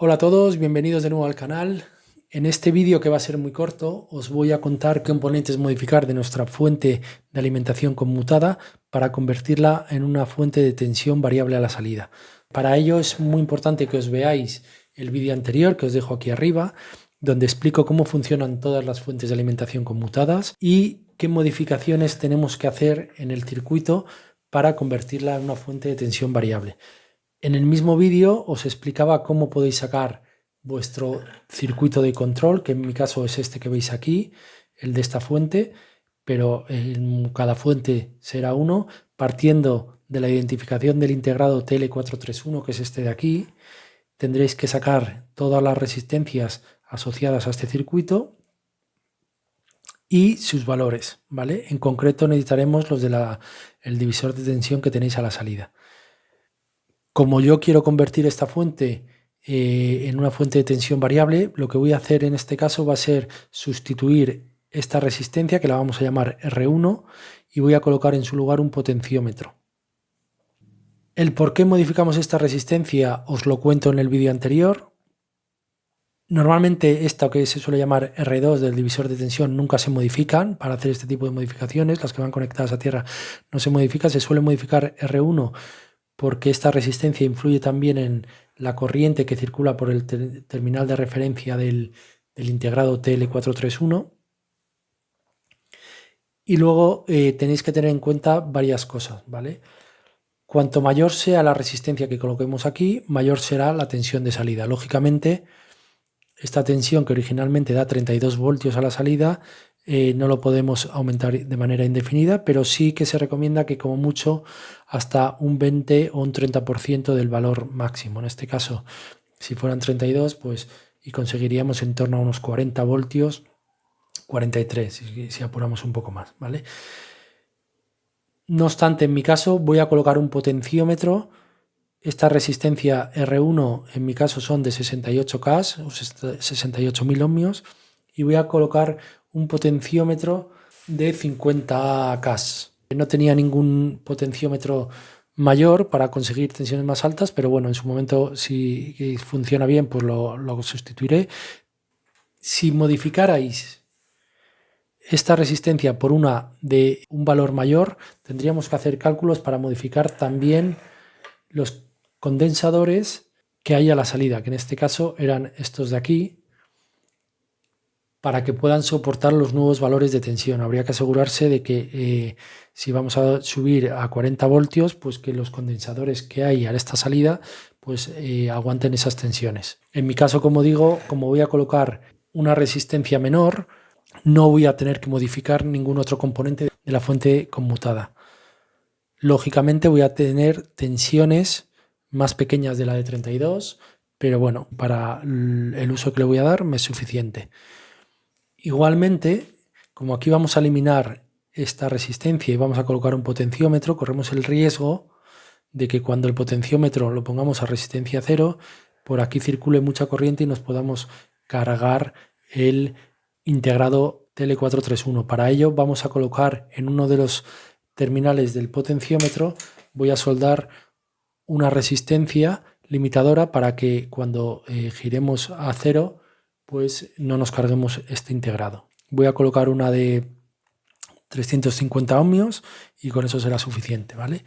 Hola a todos, bienvenidos de nuevo al canal. En este vídeo, que va a ser muy corto, os voy a contar qué componentes modificar de nuestra fuente de alimentación conmutada para convertirla en una fuente de tensión variable a la salida. Para ello es muy importante que os veáis el vídeo anterior, que os dejo aquí arriba, donde explico cómo funcionan todas las fuentes de alimentación conmutadas y qué modificaciones tenemos que hacer en el circuito para convertirla en una fuente de tensión variable. En el mismo vídeo os explicaba cómo podéis sacar vuestro circuito de control, que en mi caso es este que veis aquí, el de esta fuente, pero en cada fuente será uno, partiendo de la identificación del integrado TL431, que es este de aquí. Tendréis que sacar todas las resistencias asociadas a este circuito y sus valores, ¿vale? En concreto necesitaremos los del divisor de tensión que tenéis a la salida. Como yo quiero convertir esta fuente en una fuente de tensión variable, lo que voy a hacer en este caso va a ser sustituir esta resistencia, que la vamos a llamar R1, y voy a colocar en su lugar un potenciómetro. El por qué modificamos esta resistencia os lo cuento en el vídeo anterior. Normalmente esta, que se suele llamar R2 del divisor de tensión, nunca se modifican para hacer este tipo de modificaciones. Las que van conectadas a tierra no se modifican, se suele modificar R1 porque esta resistencia influye también en la corriente que circula por el terminal de referencia del integrado TL431. Y luego tenéis que tener en cuenta varias cosas, ¿vale? Cuanto mayor sea la resistencia que coloquemos aquí, mayor será la tensión de salida. Lógicamente, esta tensión, que originalmente da 32 voltios a la salida, no lo podemos aumentar de manera indefinida, pero sí que se recomienda que como mucho hasta un 20 o un 30% del valor máximo. En este caso, si fueran 32, pues y conseguiríamos en torno a unos 40 voltios, 43, si apuramos un poco más, ¿vale? No obstante, en mi caso voy a colocar un potenciómetro. Esta resistencia R1 en mi caso son de 68K o 68.000 ohmios, y voy a colocar un potenciómetro de 50K. No tenía ningún potenciómetro mayor para conseguir tensiones más altas, pero bueno, en su momento, si funciona bien, pues lo sustituiré. Si modificarais esta resistencia por una de un valor mayor, tendríamos que hacer cálculos para modificar también los condensadores que hay a la salida, que en este caso eran estos de aquí, para que puedan soportar los nuevos valores de tensión. Habría que asegurarse de que si vamos a subir a 40 voltios, pues que los condensadores que hay a esta salida pues aguanten esas tensiones. En mi caso, como digo, como voy a colocar una resistencia menor, no voy a tener que modificar ningún otro componente de la fuente conmutada. Lógicamente voy a tener tensiones más pequeñas de la de 32, pero bueno, para el uso que le voy a dar me es suficiente. Igualmente, como aquí vamos a eliminar esta resistencia y vamos a colocar un potenciómetro, corremos el riesgo de que cuando el potenciómetro lo pongamos a resistencia cero, por aquí circule mucha corriente y nos podamos cargar el integrado TL431. Para ello vamos a colocar en uno de los terminales del potenciómetro, voy a soldar una resistencia limitadora para que cuando giremos a cero, pues no nos carguemos este integrado. Voy a colocar una de 350 ohmios y con eso será suficiente, ¿vale?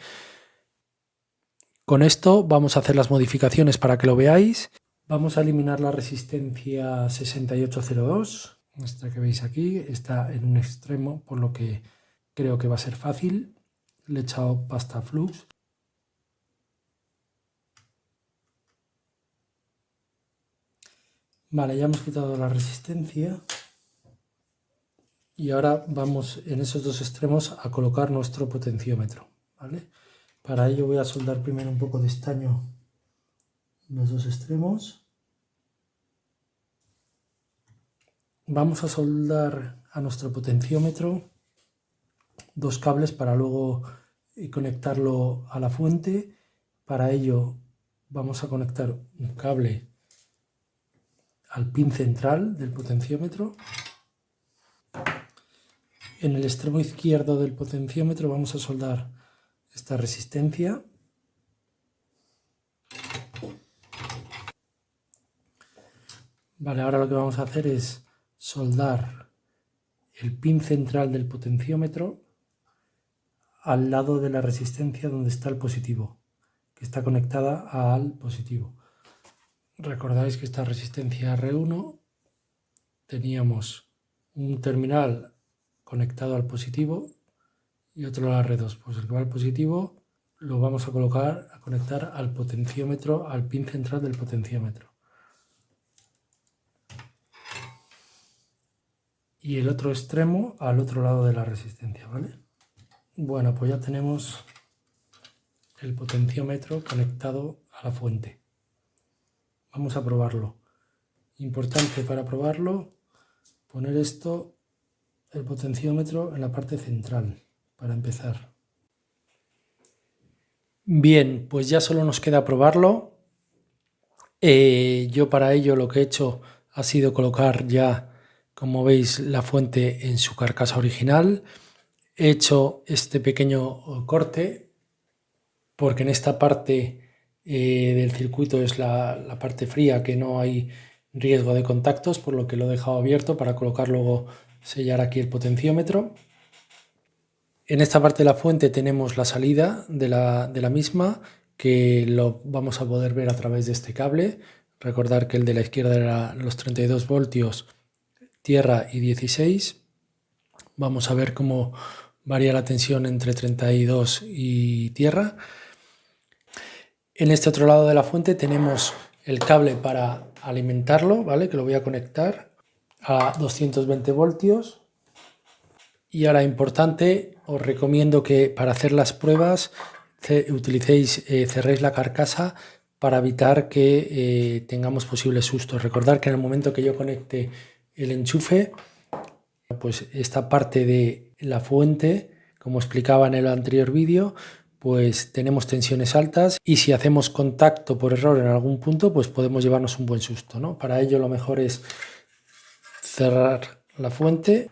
Con esto vamos a hacer las modificaciones para que lo veáis. Vamos a eliminar la resistencia 6802, esta que veis aquí, está en un extremo, por lo que creo que va a ser fácil. Le he echado pasta flux. Vale, ya hemos quitado la resistencia y ahora vamos en esos dos extremos a colocar nuestro potenciómetro, ¿vale? Para ello voy a soldar primero un poco de estaño en los dos extremos. Vamos a soldar a nuestro potenciómetro dos cables para luego conectarlo a la fuente. Para ello vamos a conectar un cable al pin central del potenciómetro. En el extremo izquierdo del potenciómetro vamos a soldar esta resistencia. Vale, ahora lo que vamos a hacer es soldar el pin central del potenciómetro al lado de la resistencia donde está el positivo, que está conectada al positivo. Recordáis que esta resistencia R1 teníamos un terminal conectado al positivo y otro a la R2. Pues el que va al positivo lo vamos a conectar al potenciómetro, al pin central del potenciómetro. Y el otro extremo al otro lado de la resistencia, ¿vale? Bueno, pues ya tenemos el potenciómetro conectado a la fuente. Vamos a probarlo. Importante para probarlo, poner el potenciómetro en la parte central, para empezar. Bien, pues ya solo nos queda probarlo. Yo para ello lo que he hecho ha sido colocar ya, como veis, la fuente en su carcasa original. He hecho este pequeño corte porque en esta parte del circuito es la parte fría, que no hay riesgo de contactos, por lo que lo he dejado abierto para colocar luego, sellar aquí el potenciómetro. En esta parte de la fuente tenemos la salida de la misma, que lo vamos a poder ver a través de este cable. Recordar que el de la izquierda era los 32 voltios, tierra y 16. Vamos a ver cómo varía la tensión entre 32 y tierra. En este otro lado de la fuente tenemos el cable para alimentarlo, ¿vale? Que lo voy a conectar a 220 voltios. Y ahora, importante, os recomiendo que para hacer las pruebas cerréis la carcasa para evitar que tengamos posibles sustos. Recordad que en el momento que yo conecte el enchufe, pues esta parte de la fuente, como explicaba en el anterior vídeo, pues tenemos tensiones altas y si hacemos contacto por error en algún punto, pues podemos llevarnos un buen susto, ¿no? Para ello lo mejor es cerrar la fuente,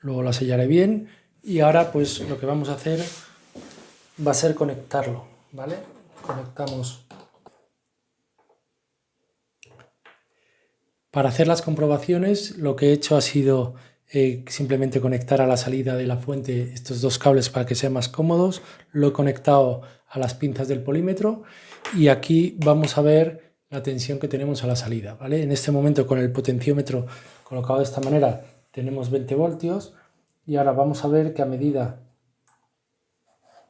luego la sellaré bien y ahora pues lo que vamos a hacer va a ser conectarlo, ¿vale? Conectamos. Para hacer las comprobaciones lo que he hecho ha sido simplemente conectar a la salida de la fuente estos dos cables para que sean más cómodos. Lo he conectado a las pinzas del polímetro y aquí vamos a ver la tensión que tenemos a la salida, ¿vale? En este momento, con el potenciómetro colocado de esta manera, tenemos 20 voltios y ahora vamos a ver que a medida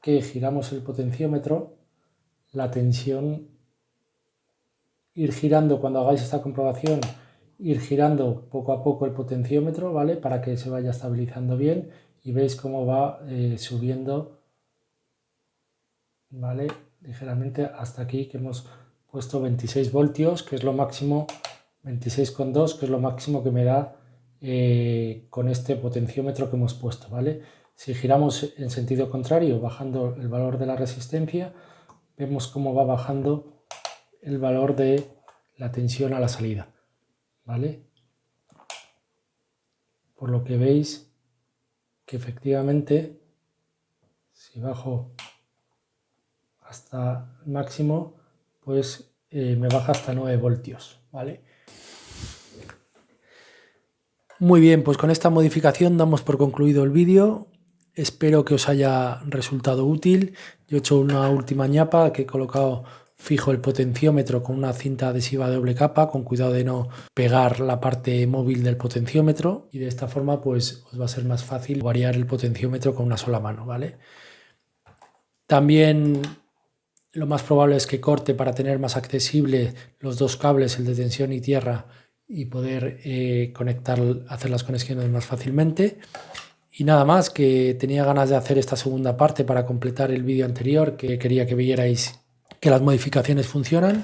que giramos el potenciómetro, la tensión, ir girando cuando hagáis esta comprobación, ir girando poco a poco el potenciómetro, ¿vale? Para que se vaya estabilizando bien y veis cómo va subiendo, ¿vale? Ligeramente hasta aquí, que hemos puesto 26 voltios, que es lo máximo, 26,2, que es lo máximo que me da con este potenciómetro que hemos puesto, ¿vale? Si giramos en sentido contrario, bajando el valor de la resistencia, vemos cómo va bajando el valor de la tensión a la salida, ¿vale? Por lo que veis que efectivamente, si bajo hasta el máximo, pues me baja hasta 9 voltios, ¿vale? Muy bien, pues con esta modificación damos por concluido el vídeo. Espero que os haya resultado útil. Yo he hecho una última ñapa, que he colocado fijo el potenciómetro con una cinta adhesiva de doble capa, con cuidado de no pegar la parte móvil del potenciómetro, y de esta forma pues os va a ser más fácil variar el potenciómetro con una sola mano, ¿vale? También lo más probable es que corte para tener más accesible los dos cables, el de tensión y tierra, y poder hacer las conexiones más fácilmente. Y nada más, que tenía ganas de hacer esta segunda parte para completar el vídeo anterior, que quería que vierais que las modificaciones funcionan,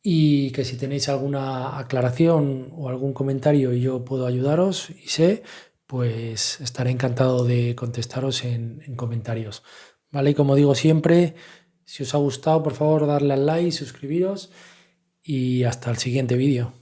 y que si tenéis alguna aclaración o algún comentario y yo puedo ayudaros y pues estaré encantado de contestaros en comentarios, ¿vale? Y como digo siempre, si os ha gustado, por favor, darle al like, suscribiros y hasta el siguiente vídeo.